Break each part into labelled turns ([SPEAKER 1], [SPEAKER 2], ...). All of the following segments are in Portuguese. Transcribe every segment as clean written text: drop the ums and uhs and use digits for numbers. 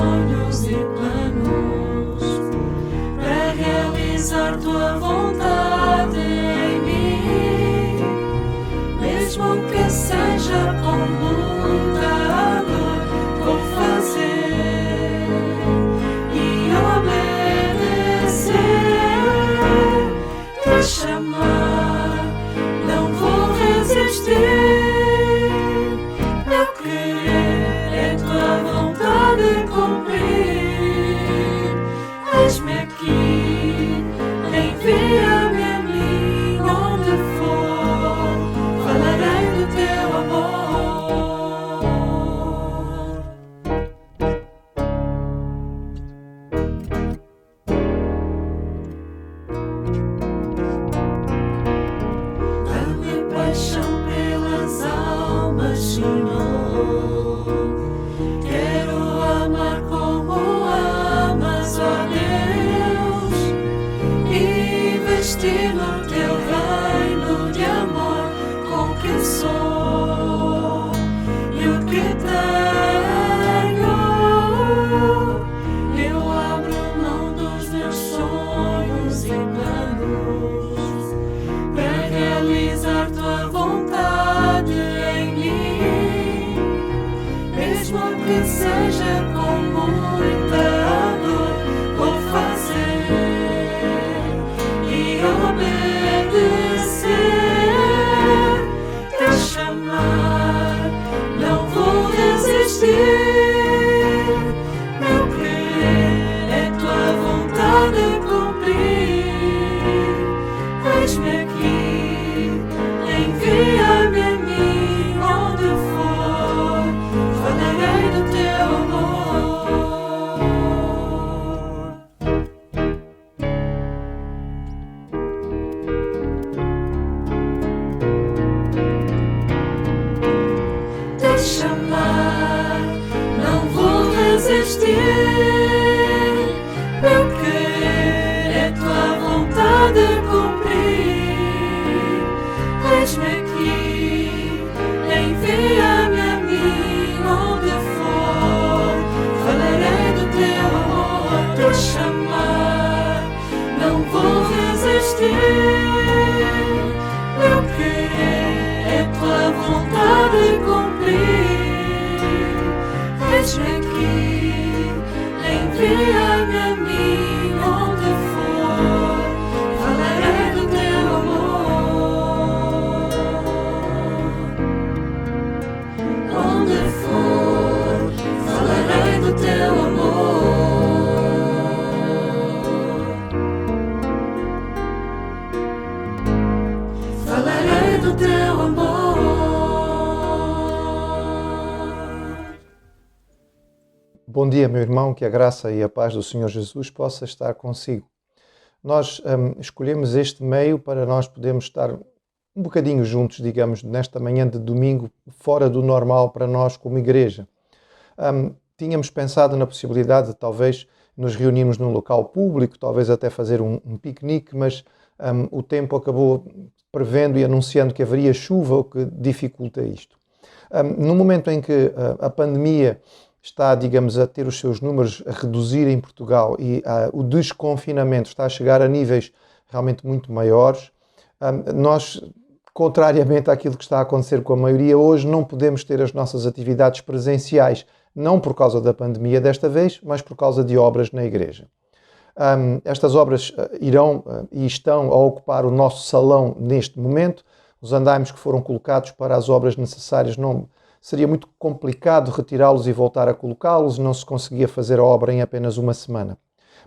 [SPEAKER 1] sonhos e planos para realizar tua vontade em mim, mesmo que seja com muita dor, vou fazer e obedecer. Te chamar, não vou resistir. Eu querer é tua vontade cumprir. Eis-me aqui, envia-me a mim onde for, falarei do teu amor. Dá-me paixão pelas almas, Senhor. Quero amar como amas, ó Deus, e investir no teu reino de amor com o que sou e o que tenho. Eu abro mão dos meus sonhos e planos para realizar tua vontade em mim, mesmo que seja com muita dor, vou fazer e obedecer. Te chamar, não vou resistir. Meu querer é tua vontade cumprir. Eis-me aqui, envia-me a mim onde for, falarei do teu amor. Te chamar, não vou resistir. Meu querer é tua vontade cumprir. Eis-me aqui, envia-me a mim onde for, falarei do teu amor. Te chamar, não vou resistir. Meu querer é tua vontade cumprir. Eis-me aqui, envia-me a mim onde for, falarei do teu amor. Onde for, falarei do teu amor. Falarei do teu amor.
[SPEAKER 2] Bom dia, meu irmão, que a graça e a paz do Senhor Jesus possa estar consigo. Nós escolhemos este meio para nós podermos estar um bocadinho juntos, digamos, nesta manhã de domingo, fora do normal para nós como igreja. Tínhamos pensado na possibilidade de talvez nos reunirmos num local público, talvez até fazer um piquenique, mas o tempo acabou prevendo e anunciando que haveria chuva, o que dificulta isto. No momento em que a pandemia está, digamos, a ter os seus números a reduzir em Portugal e o desconfinamento está a chegar a níveis realmente muito maiores, nós, contrariamente àquilo que está a acontecer com a maioria, hoje não podemos ter as nossas atividades presenciais, não por causa da pandemia desta vez, mas por causa de obras na igreja. Estas obras irão e estão a ocupar o nosso salão neste momento. Os andaimes que foram colocados para as obras necessárias não seria muito complicado retirá-los e voltar a colocá-los, não se conseguia fazer a obra em apenas uma semana.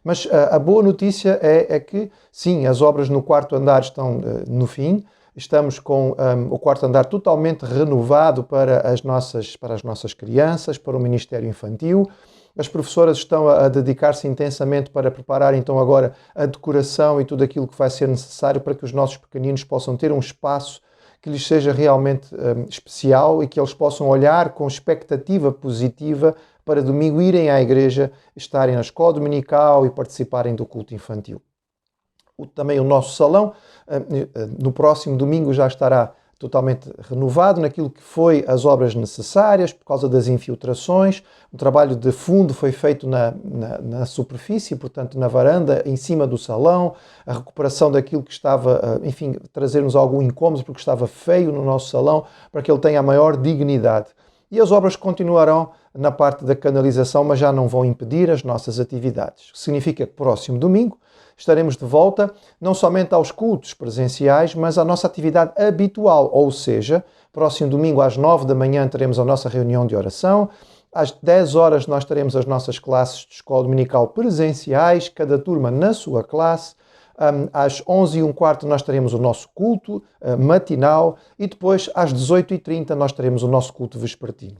[SPEAKER 2] Mas a boa notícia é que, sim, as obras no quarto andar estão no fim. Estamos com o quarto andar totalmente renovado para as nossas crianças, para o Ministério Infantil. As professoras estão a dedicar-se intensamente para preparar então agora a decoração e tudo aquilo que vai ser necessário para que os nossos pequeninos possam ter um espaço que lhes seja realmente especial e que eles possam olhar com expectativa positiva para domingo irem à igreja, estarem na escola dominical e participarem do culto infantil. Também o nosso salão, no próximo domingo, já estará totalmente renovado naquilo que foi as obras necessárias por causa das infiltrações. O trabalho de fundo foi feito na superfície, portanto na varanda, em cima do salão, a recuperação daquilo que estava, enfim, trazer-nos algum incómodo porque estava feio no nosso salão, para que ele tenha a maior dignidade. E as obras continuarão na parte da canalização, mas já não vão impedir as nossas atividades. Significa que próximo domingo estaremos de volta não somente aos cultos presenciais, mas à nossa atividade habitual, ou seja, próximo domingo às 9 da manhã teremos a nossa reunião de oração, às 10 horas nós teremos as nossas classes de escola dominical presenciais, cada turma na sua classe. Às 11h15 nós teremos o nosso culto matinal e depois às 18h30 nós teremos o nosso culto vespertino.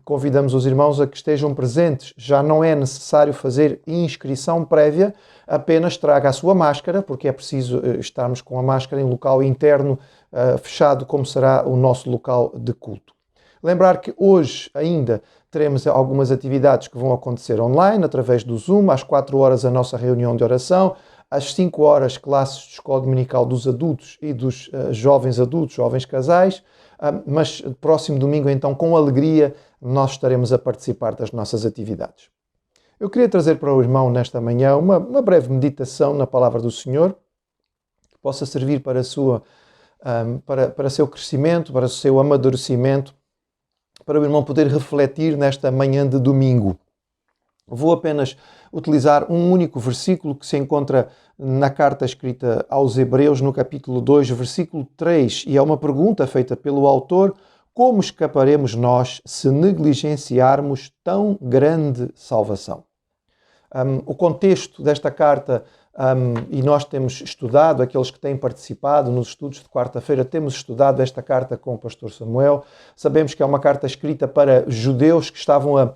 [SPEAKER 2] Convidamos os irmãos a que estejam presentes. Já não é necessário fazer inscrição prévia, apenas traga a sua máscara, porque é preciso estarmos com a máscara em local interno fechado, como será o nosso local de culto. Lembrar que hoje ainda teremos algumas atividades que vão acontecer online, através do Zoom. Às 4 horas a nossa reunião de oração, às 5 horas classes de escola dominical dos adultos e dos jovens adultos, jovens casais. Mas próximo domingo, então, com alegria, nós estaremos a participar das nossas atividades. Eu queria trazer para o irmão nesta manhã uma breve meditação na palavra do Senhor, que possa servir para seu crescimento, para o seu amadurecimento, para o irmão poder refletir nesta manhã de domingo. Vou apenas utilizar um único versículo que se encontra na carta escrita aos Hebreus, no capítulo 2, versículo 3, e é uma pergunta feita pelo autor: como escaparemos nós se negligenciarmos tão grande salvação? O contexto desta carta, e nós temos estudado, aqueles que têm participado nos estudos de quarta-feira, temos estudado esta carta com o pastor Samuel. Sabemos que é uma carta escrita para judeus que estavam a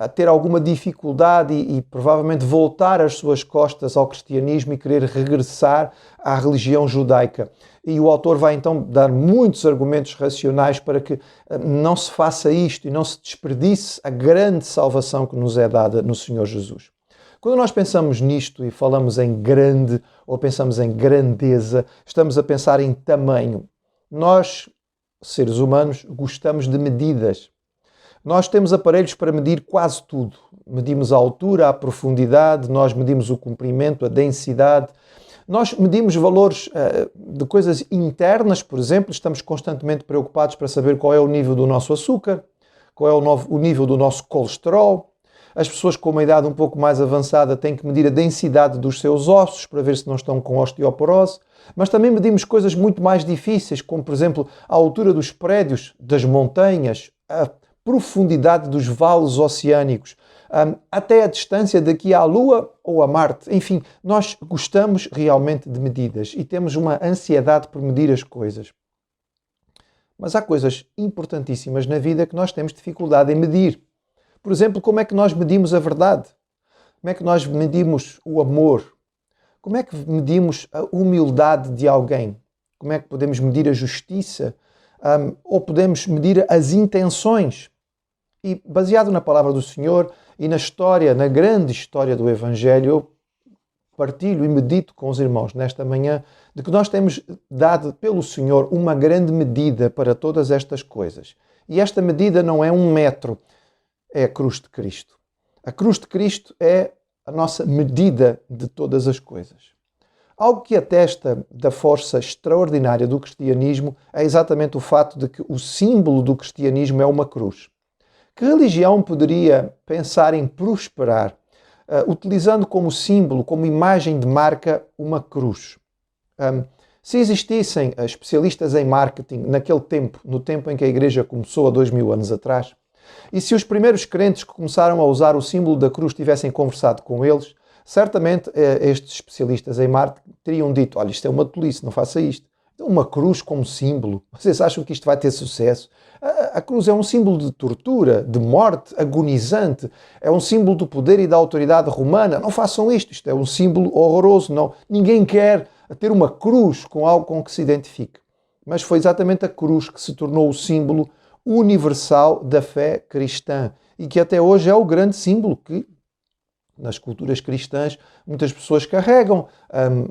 [SPEAKER 2] ter alguma dificuldade e provavelmente voltar as suas costas ao cristianismo e querer regressar à religião judaica. E o autor vai então dar muitos argumentos racionais para que não se faça isto e não se desperdice a grande salvação que nos é dada no Senhor Jesus. Quando nós pensamos nisto e falamos em grande ou pensamos em grandeza, estamos a pensar em tamanho. Nós, seres humanos, gostamos de medidas. Nós temos aparelhos para medir quase tudo. Medimos a altura, a profundidade, nós medimos o comprimento, a densidade. Nós medimos valores de coisas internas, por exemplo, estamos constantemente preocupados para saber qual é o nível do nosso açúcar, qual é o nível do nosso colesterol. As pessoas com uma idade um pouco mais avançada têm que medir a densidade dos seus ossos para ver se não estão com osteoporose. Mas também medimos coisas muito mais difíceis, como, por exemplo, a altura dos prédios, das montanhas, a profundidade dos vales oceânicos, até a distância daqui à Lua ou a Marte. Enfim, nós gostamos realmente de medidas e temos uma ansiedade por medir as coisas. Mas há coisas importantíssimas na vida que nós temos dificuldade em medir. Por exemplo, como é que nós medimos a verdade? Como é que nós medimos o amor? Como é que medimos a humildade de alguém? Como é que podemos medir a justiça? Ou podemos medir as intenções? E baseado na palavra do Senhor e na história, na grande história do Evangelho, eu partilho e medito com os irmãos nesta manhã de que nós temos dado pelo Senhor uma grande medida para todas estas coisas. E esta medida não é 1 metro, é a cruz de Cristo. A cruz de Cristo é a nossa medida de todas as coisas. Algo que atesta da força extraordinária do cristianismo é exatamente o fato de que o símbolo do cristianismo é uma cruz. Que religião poderia pensar em prosperar utilizando como símbolo, como imagem de marca, uma cruz? Se existissem especialistas em marketing naquele tempo, no tempo em que a igreja começou há 2000 anos atrás, e se os primeiros crentes que começaram a usar o símbolo da cruz tivessem conversado com eles, certamente estes especialistas em marketing teriam dito: olha, isto é uma tolice, não faça isto. Uma cruz como símbolo, vocês acham que isto vai ter sucesso? A cruz é um símbolo de tortura, de morte agonizante, é um símbolo do poder e da autoridade romana. Não façam isto é um símbolo horroroso. Não. Ninguém quer ter uma cruz com algo com que se identifique. Mas foi exatamente a cruz que se tornou o símbolo universal da fé cristã e que até hoje é o grande símbolo que Nas culturas cristãs, muitas pessoas carregam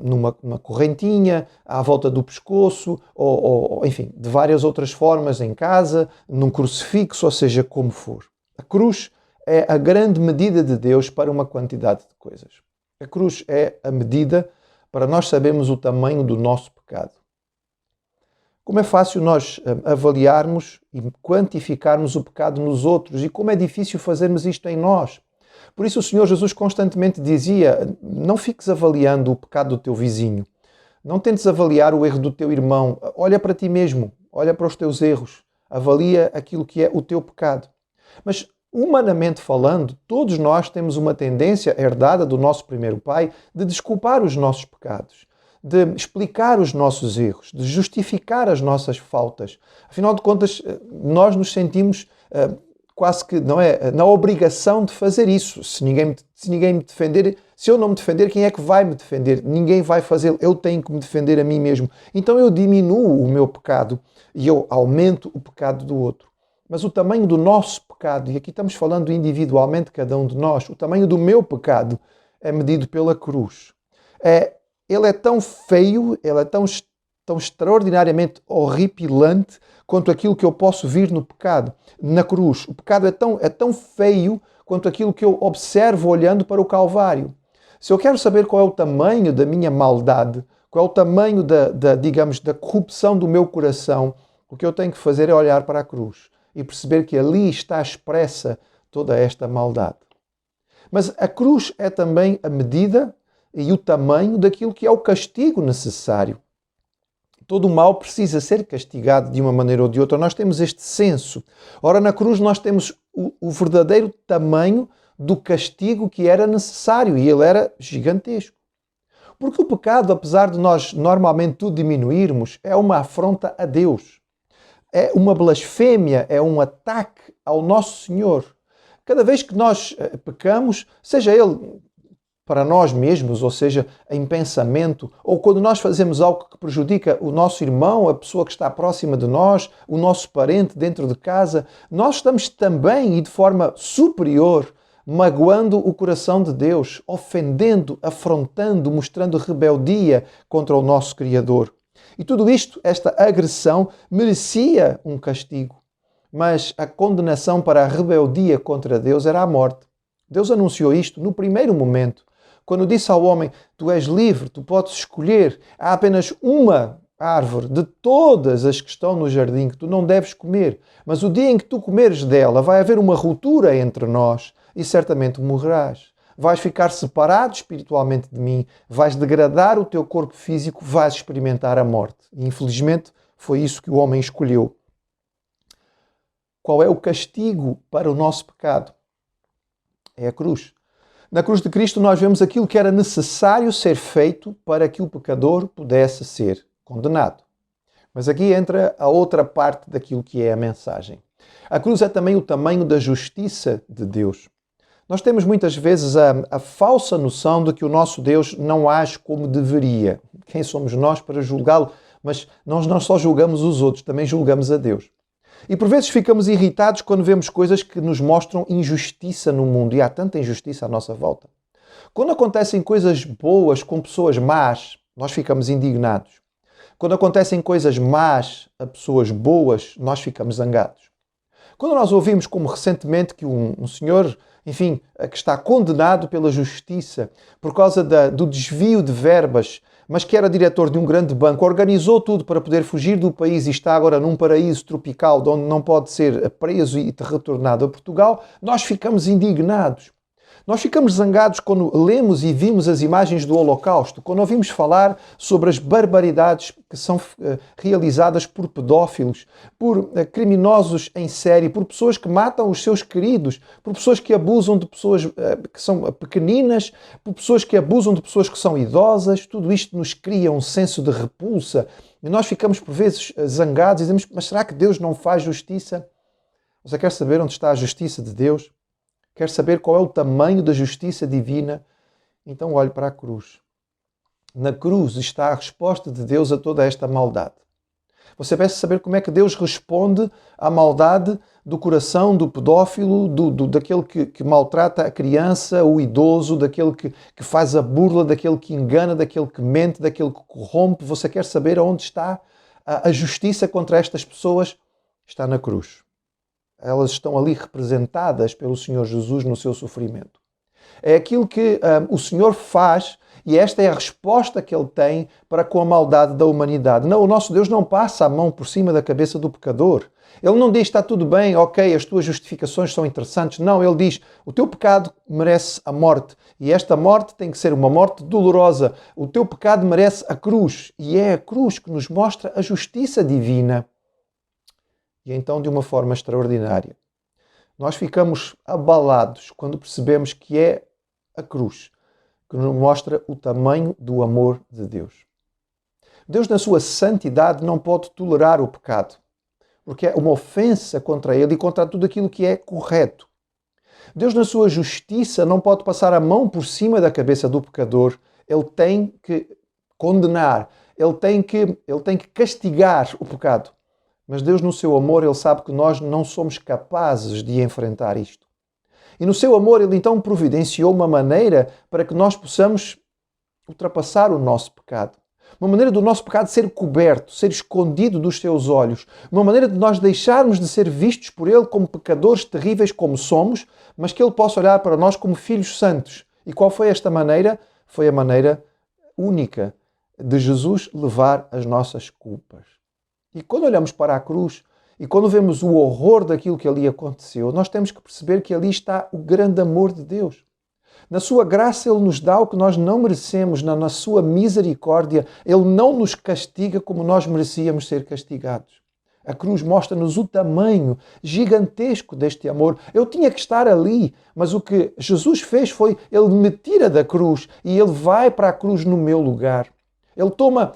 [SPEAKER 2] numa correntinha à volta do pescoço, ou, enfim, de várias outras formas em casa, num crucifixo, ou seja, como for. A cruz é a grande medida de Deus para uma quantidade de coisas. A cruz é a medida para nós sabermos o tamanho do nosso pecado. Como é fácil nós avaliarmos e quantificarmos o pecado nos outros e como é difícil fazermos isto em nós. Por isso o Senhor Jesus constantemente dizia: não fiques avaliando o pecado do teu vizinho, não tentes avaliar o erro do teu irmão, olha para ti mesmo, olha para os teus erros, avalia aquilo que é o teu pecado. Mas, humanamente falando, todos nós temos uma tendência herdada do nosso primeiro pai de desculpar os nossos pecados, de explicar os nossos erros, de justificar as nossas faltas. Afinal de contas, nós nos sentimos quase que não é na obrigação de fazer isso. Se ninguém me defender, se eu não me defender, quem é que vai me defender? Ninguém vai fazê-lo, eu tenho que me defender a mim mesmo. Então eu diminuo o meu pecado e eu aumento o pecado do outro. Mas o tamanho do nosso pecado, e aqui estamos falando individualmente cada um de nós, o tamanho do meu pecado é medido pela cruz. Ele é tão feio, ele é tão extraordinariamente horripilante quanto aquilo que eu posso vir no pecado, na cruz. O pecado é tão feio quanto aquilo que eu observo olhando para o Calvário. Se eu quero saber qual é o tamanho da minha maldade, qual é o tamanho da corrupção do meu coração, o que eu tenho que fazer é olhar para a cruz e perceber que ali está expressa toda esta maldade. Mas a cruz é também a medida e o tamanho daquilo que é o castigo necessário. Todo o mal precisa ser castigado de uma maneira ou de outra. Nós temos este senso. Ora, na cruz nós temos o verdadeiro tamanho do castigo que era necessário, e ele era gigantesco. Porque o pecado, apesar de nós normalmente o diminuirmos, é uma afronta a Deus. É uma blasfémia, é um ataque ao nosso Senhor. Cada vez que nós pecamos, seja ele para nós mesmos, ou seja, em pensamento, ou quando nós fazemos algo que prejudica o nosso irmão, a pessoa que está próxima de nós, o nosso parente dentro de casa, nós estamos também, e de forma superior, magoando o coração de Deus, ofendendo, afrontando, mostrando rebeldia contra o nosso Criador. E tudo isto, esta agressão, merecia um castigo. Mas a condenação para a rebeldia contra Deus era a morte. Deus anunciou isto no primeiro momento. Quando disse ao homem: tu és livre, tu podes escolher, há apenas uma árvore de todas as que estão no jardim que tu não deves comer, mas o dia em que tu comeres dela vai haver uma ruptura entre nós e certamente morrerás. Vais ficar separado espiritualmente de mim, vais degradar o teu corpo físico, vais experimentar a morte. E, infelizmente, foi isso que o homem escolheu. Qual é o castigo para o nosso pecado? É a cruz. Na cruz de Cristo nós vemos aquilo que era necessário ser feito para que o pecador pudesse ser condenado. Mas aqui entra a outra parte daquilo que é a mensagem. A cruz é também o tamanho da justiça de Deus. Nós temos muitas vezes a falsa noção de que o nosso Deus não age como deveria. Quem somos nós para julgá-lo? Mas nós não só julgamos os outros, também julgamos a Deus. E por vezes ficamos irritados quando vemos coisas que nos mostram injustiça no mundo. E há tanta injustiça à nossa volta. Quando acontecem coisas boas com pessoas más, nós ficamos indignados. Quando acontecem coisas más a pessoas boas, nós ficamos zangados. Quando nós ouvimos, como recentemente, que um senhor, enfim, que está condenado pela justiça por causa do desvio de verbas, mas que era diretor de um grande banco, organizou tudo para poder fugir do país e está agora num paraíso tropical de onde não pode ser preso e retornado a Portugal, nós ficamos indignados. Nós ficamos zangados quando lemos e vimos as imagens do Holocausto, quando ouvimos falar sobre as barbaridades que são realizadas por pedófilos, por criminosos em série, por pessoas que matam os seus queridos, por pessoas que abusam de pessoas que são pequeninas, por pessoas que abusam de pessoas que são idosas. Tudo isto nos cria um senso de repulsa e nós ficamos por vezes zangados e dizemos: mas será que Deus não faz justiça? Você quer saber onde está a justiça de Deus? Quer saber qual é o tamanho da justiça divina? Então olhe para a cruz. Na cruz está a resposta de Deus a toda esta maldade. Você parece saber como é que Deus responde à maldade do coração do pedófilo, daquele que maltrata a criança, o idoso, daquele que faz a burla, daquele que engana, daquele que mente, daquele que corrompe. Você quer saber onde está a justiça contra estas pessoas? Está na cruz. Elas estão ali representadas pelo Senhor Jesus no seu sofrimento. É aquilo que o Senhor faz e esta é a resposta que Ele tem para com a maldade da humanidade. Não, o nosso Deus não passa a mão por cima da cabeça do pecador. Ele não diz, está tudo bem, ok, as tuas justificações são interessantes. Não, Ele diz, o teu pecado merece a morte e esta morte tem que ser uma morte dolorosa. O teu pecado merece a cruz e é a cruz que nos mostra a justiça divina. E então, de uma forma extraordinária, nós ficamos abalados quando percebemos que é a cruz que nos mostra o tamanho do amor de Deus. Deus, na sua santidade, não pode tolerar o pecado, porque é uma ofensa contra Ele e contra tudo aquilo que é correto. Deus, na sua justiça, não pode passar a mão por cima da cabeça do pecador. Ele tem que condenar, ele tem que castigar o pecado. Mas Deus, no seu amor, Ele sabe que nós não somos capazes de enfrentar isto. E no seu amor, Ele então providenciou uma maneira para que nós possamos ultrapassar o nosso pecado. Uma maneira do nosso pecado ser coberto, ser escondido dos seus olhos. Uma maneira de nós deixarmos de ser vistos por Ele como pecadores terríveis como somos, mas que Ele possa olhar para nós como filhos santos. E qual foi esta maneira? Foi a maneira única de Jesus levar as nossas culpas. E quando olhamos para a cruz e quando vemos o horror daquilo que ali aconteceu, nós temos que perceber que ali está o grande amor de Deus. Na sua graça Ele nos dá o que nós não merecemos, na sua misericórdia Ele não nos castiga como nós merecíamos ser castigados. A cruz mostra-nos o tamanho gigantesco deste amor. Eu tinha que estar ali, mas o que Jesus fez foi, Ele me tira da cruz e Ele vai para a cruz no meu lugar. Ele toma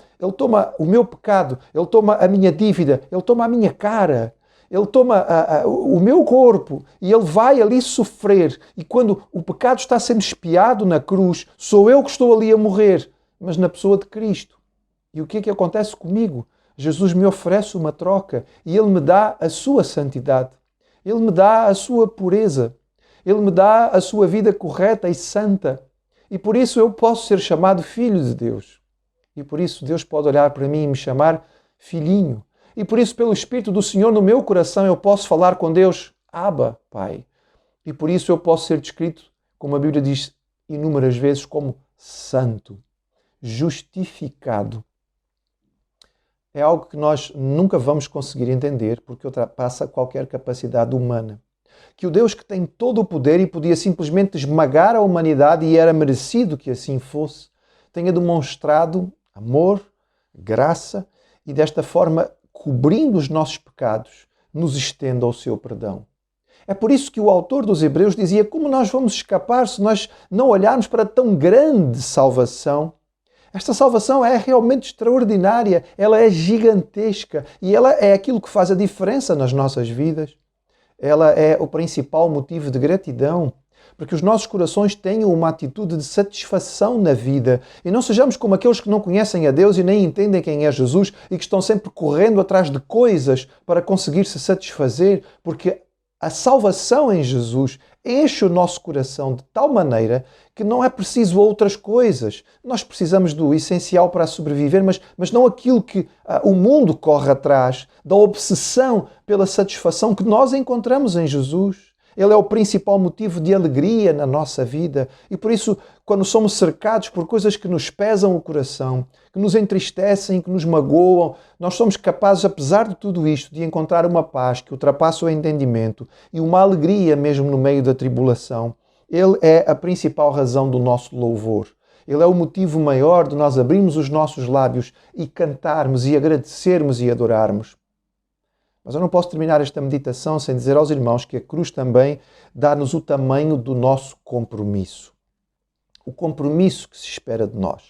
[SPEAKER 2] o meu pecado, Ele toma a minha dívida, Ele toma a minha cara, Ele toma o meu corpo e Ele vai ali sofrer. E quando o pecado está sendo expiado na cruz, sou eu que estou ali a morrer, mas na pessoa de Cristo. E o que é que acontece comigo? Jesus me oferece uma troca e Ele me dá a sua santidade, Ele me dá a sua pureza, Ele me dá a sua vida correta e santa. E por isso eu posso ser chamado filho de Deus. E por isso Deus pode olhar para mim e me chamar filhinho. E por isso, pelo Espírito do Senhor no meu coração, eu posso falar com Deus, Abba, Pai. E por isso eu posso ser descrito, como a Bíblia diz inúmeras vezes, como santo, justificado. É algo que nós nunca vamos conseguir entender, porque ultrapassa qualquer capacidade humana. Que o Deus que tem todo o poder e podia simplesmente esmagar a humanidade e era merecido que assim fosse, tenha demonstrado amor, graça e desta forma, cobrindo os nossos pecados, nos estenda o seu perdão. É por isso que o autor dos Hebreus dizia como nós vamos escapar se nós não olharmos para tão grande salvação. Esta salvação é realmente extraordinária, ela é gigantesca e ela é aquilo que faz a diferença nas nossas vidas. Ela é o principal motivo de gratidão, para que os nossos corações tenham uma atitude de satisfação na vida e não sejamos como aqueles que não conhecem a Deus e nem entendem quem é Jesus e que estão sempre correndo atrás de coisas para conseguir se satisfazer, porque a salvação em Jesus enche o nosso coração de tal maneira que não é preciso outras coisas. Nós precisamos do essencial para sobreviver, mas não aquilo que o mundo corre atrás, da obsessão pela satisfação que nós encontramos em Jesus. Ele é o principal motivo de alegria na nossa vida e por isso, quando somos cercados por coisas que nos pesam o coração, que nos entristecem, que nos magoam, nós somos capazes, apesar de tudo isto, de encontrar uma paz que ultrapassa o entendimento e uma alegria mesmo no meio da tribulação. Ele é a principal razão do nosso louvor. Ele é o motivo maior de nós abrirmos os nossos lábios e cantarmos e agradecermos e adorarmos. Mas eu não posso terminar esta meditação sem dizer aos irmãos que a cruz também dá-nos o tamanho do nosso compromisso. O compromisso que se espera de nós.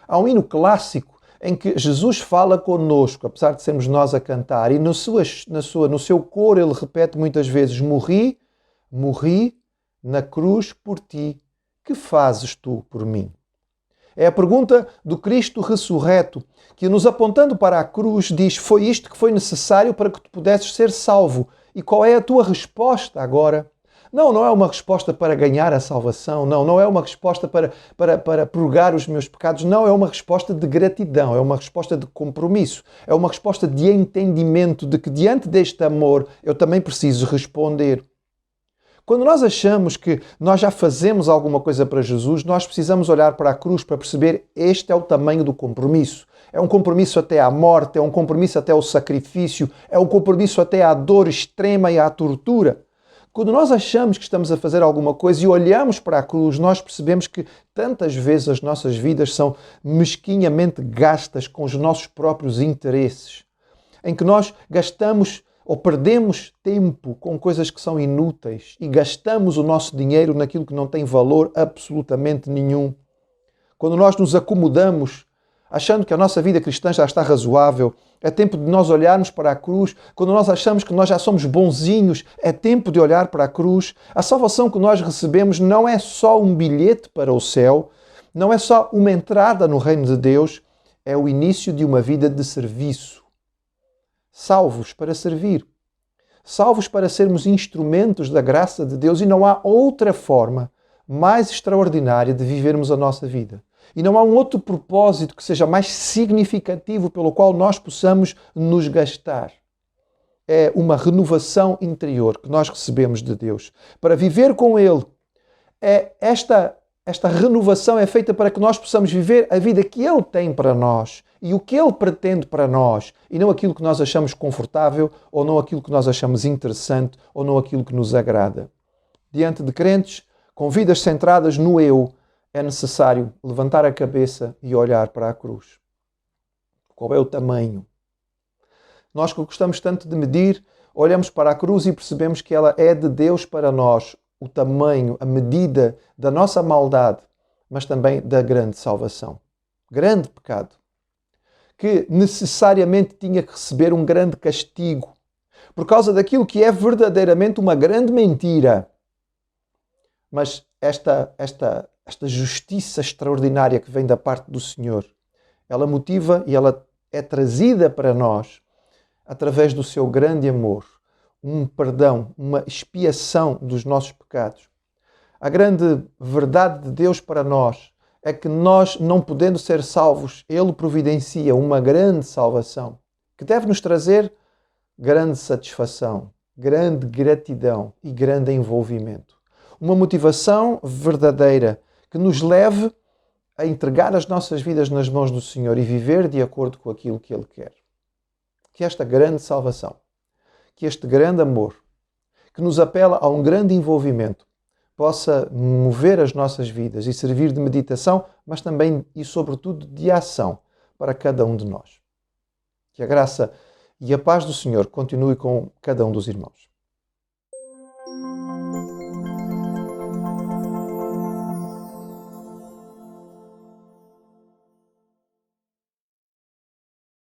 [SPEAKER 2] Há um hino clássico em que Jesus fala connosco, apesar de sermos nós a cantar, e no seu coro ele repete muitas vezes: morri na cruz por ti, que fazes tu por mim? É a pergunta do Cristo ressurreto, que nos apontando para a cruz diz: foi isto que foi necessário para que tu pudesses ser salvo. E qual é a tua resposta agora? Não é uma resposta para ganhar a salvação, não é uma resposta para purgar os meus pecados, não, é uma resposta de gratidão, é uma resposta de compromisso, é uma resposta de entendimento de que diante deste amor eu também preciso responder. Quando nós achamos que nós já fazemos alguma coisa para Jesus, nós precisamos olhar para a cruz para perceber este é o tamanho do compromisso. É um compromisso até à morte, é um compromisso até ao sacrifício, é um compromisso até à dor extrema e à tortura. Quando nós achamos que estamos a fazer alguma coisa e olhamos para a cruz, nós percebemos que tantas vezes as nossas vidas são mesquinhamente gastas com os nossos próprios interesses, em que nós gastamos ou perdemos tempo com coisas que são inúteis e gastamos o nosso dinheiro naquilo que não tem valor absolutamente nenhum. Quando nós nos acomodamos, achando que a nossa vida cristã já está razoável, é tempo de nós olharmos para a cruz. Quando nós achamos que nós já somos bonzinhos, é tempo de olhar para a cruz. A salvação que nós recebemos não é só um bilhete para o céu, não é só uma entrada no reino de Deus, é o início de uma vida de serviço. Salvos para servir. Salvos para sermos instrumentos da graça de Deus, e não há outra forma mais extraordinária de vivermos a nossa vida. E não há um outro propósito que seja mais significativo pelo qual nós possamos nos gastar. É uma renovação interior que nós recebemos de Deus. Para viver com Ele, esta renovação é feita para que nós possamos viver a vida que Ele tem para nós e o que Ele pretende para nós, e não aquilo que nós achamos confortável, ou não aquilo que nós achamos interessante, ou não aquilo que nos agrada. Diante de crentes com vidas centradas no eu, é necessário levantar a cabeça e olhar para a cruz. Qual é o tamanho? Nós que gostamos tanto de medir, olhamos para a cruz e percebemos que ela é de Deus para nós, o tamanho, a medida da nossa maldade, mas também da grande salvação. Grande pecado, que necessariamente tinha que receber um grande castigo, por causa daquilo que é verdadeiramente uma grande mentira. Mas esta justiça extraordinária que vem da parte do Senhor, ela motiva e ela é trazida para nós através do seu grande amor, um perdão, uma expiação dos nossos pecados. A grande verdade de Deus para nós é que nós, não podendo ser salvos, Ele providencia uma grande salvação que deve nos trazer grande satisfação, grande gratidão e grande envolvimento. Uma motivação verdadeira que nos leve a entregar as nossas vidas nas mãos do Senhor e viver de acordo com aquilo que Ele quer. Que esta grande salvação, que este grande amor, que nos apela a um grande envolvimento, possa mover as nossas vidas e servir de meditação, mas também e sobretudo de ação para cada um de nós. Que a graça e a paz do Senhor continue com cada um dos irmãos.